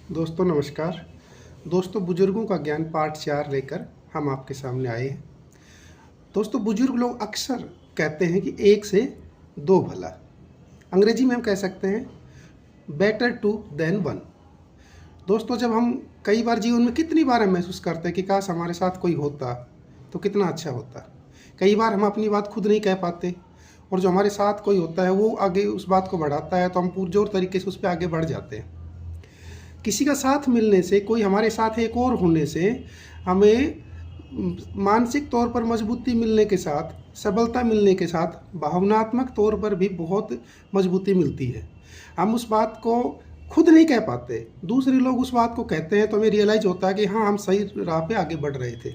दोस्तों नमस्कार। दोस्तों बुजुर्गों का ज्ञान पार्ट 4 लेकर हम आपके सामने आए हैं। दोस्तों बुजुर्ग लोग अक्सर कहते हैं कि एक से दो भला। अंग्रेजी में हम कह सकते हैं बेटर टू देन वन। दोस्तों जब हम कई बार जीवन में कितनी बार हम महसूस करते हैं कि काश हमारे साथ कोई होता तो कितना अच्छा होता। कई बार हम अपनी बात खुद नहीं कह पाते और जो हमारे साथ कोई होता है वो आगे उस बात को बढ़ाता है तो हम पुरजोर तरीके से उस पर आगे बढ़ जाते हैं। किसी का साथ मिलने से, कोई हमारे साथ एक और होने से हमें मानसिक तौर पर मजबूती मिलने के साथ, सबलता मिलने के साथ भावनात्मक तौर पर भी बहुत मजबूती मिलती है। हम उस बात को खुद नहीं कह पाते, दूसरे लोग उस बात को कहते हैं तो हमें रियलाइज होता है कि हाँ, हम सही राह पे आगे बढ़ रहे थे।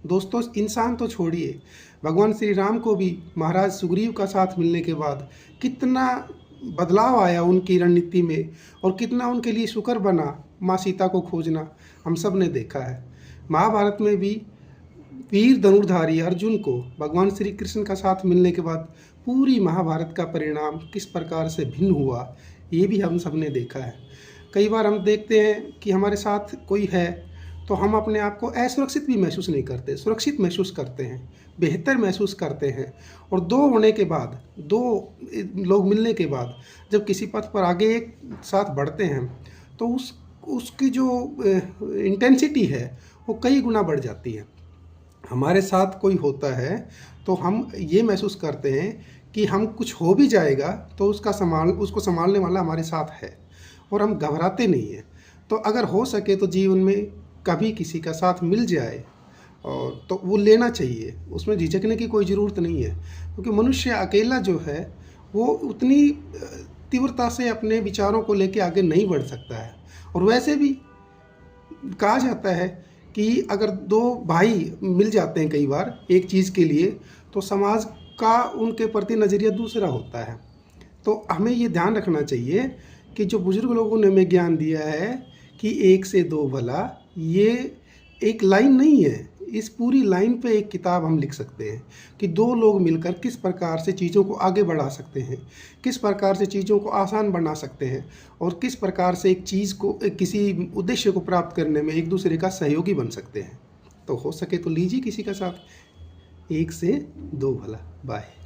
दोस्तों इंसान तो छोड़िए, भगवान श्री राम को भी महाराज सुग्रीव का साथ मिलने के बाद कितना बदलाव आया उनकी रणनीति में और कितना उनके लिए शुक्र बना माँ सीता को खोजना, हम सब ने देखा है। महाभारत में भी वीर धनुर्धारी अर्जुन को भगवान श्री कृष्ण का साथ मिलने के बाद पूरी महाभारत का परिणाम किस प्रकार से भिन्न हुआ, ये भी हम सब ने देखा है। कई बार हम देखते हैं कि हमारे साथ कोई है तो हम अपने आप को असुरक्षित भी महसूस नहीं करते, सुरक्षित महसूस करते हैं, बेहतर महसूस करते हैं। और दो होने के बाद, दो लोग मिलने के बाद जब किसी पथ पर आगे एक साथ बढ़ते हैं तो उसकी जो इंटेंसिटी है वो कई गुना बढ़ जाती है। हमारे साथ कोई होता है तो हम ये महसूस करते हैं कि हम कुछ हो भी जाएगा तो उसको संभालने वाला हमारे साथ है और हम घबराते नहीं हैं। तो अगर हो सके तो जीवन में कभी किसी का साथ मिल जाए और तो वो लेना चाहिए, उसमें झिझकने की कोई ज़रूरत नहीं है। क्योंकि मनुष्य अकेला जो है वो उतनी तीव्रता से अपने विचारों को लेकर आगे नहीं बढ़ सकता है। और वैसे भी कहा जाता है कि अगर दो भाई मिल जाते हैं कई बार एक चीज़ के लिए तो समाज का उनके प्रति नज़रिया दूसरा होता है। तो हमें ये ध्यान रखना चाहिए कि जो बुजुर्ग लोगों ने हमें ज्ञान दिया है कि एक से दो भला, ये एक लाइन नहीं है, इस पूरी लाइन पे एक किताब हम लिख सकते हैं कि दो लोग मिलकर किस प्रकार से चीज़ों को आगे बढ़ा सकते हैं, किस प्रकार से चीज़ों को आसान बना सकते हैं और किस प्रकार से एक चीज़ को, किसी उद्देश्य को प्राप्त करने में एक दूसरे का सहयोगी बन सकते हैं। तो हो सके तो लीजिए किसी का साथ, एक से दो भला। बाय।